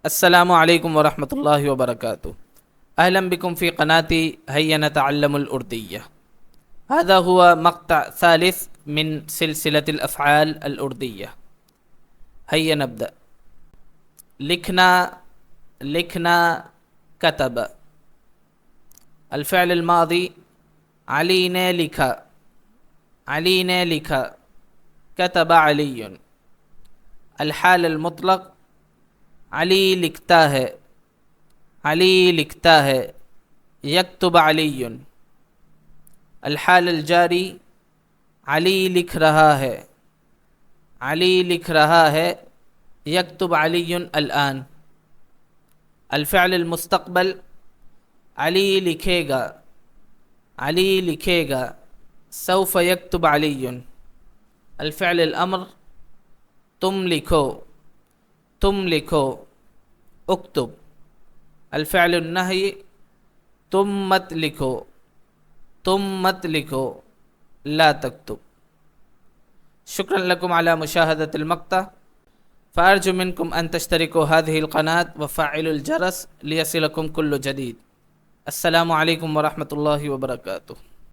السلام علیکم ورحمۃ اللہ وبرکاتہ. اهلا بكم في قناتي هيا نتعلم الأردية. هذا هو مقطع ثالث من سلسلة الأفعال الأردية. هيا نبدأ. لکھنا، لکھنا، كتب. الفعل الماضي علي نے لکھا، علي نے لکھا، كتب علي. الحال المطلق علی لکھتا ہے، علی لکھتا ہے، یکتب علی. الحال الجاری علی لکھ رہا ہے، علی لکھ رہا ہے، یکتب علی الآن. الفعل المستقبل علی لکھے گا، علی لکھے گا، سوف یکتب علی. الفعل الامر تم لکھو، تم لکھو، اکتب. الفعل النہی تم مت لکھو، تم مت لکھو، لا تکتب. شکرا لکم علی مشاہدة المقطع. فأرجو منكم أن تشتركوا هذه القناة وفعلوا الجرس ليصلكم كل جديد. السلام عليكم ورحمة الله وبركاته.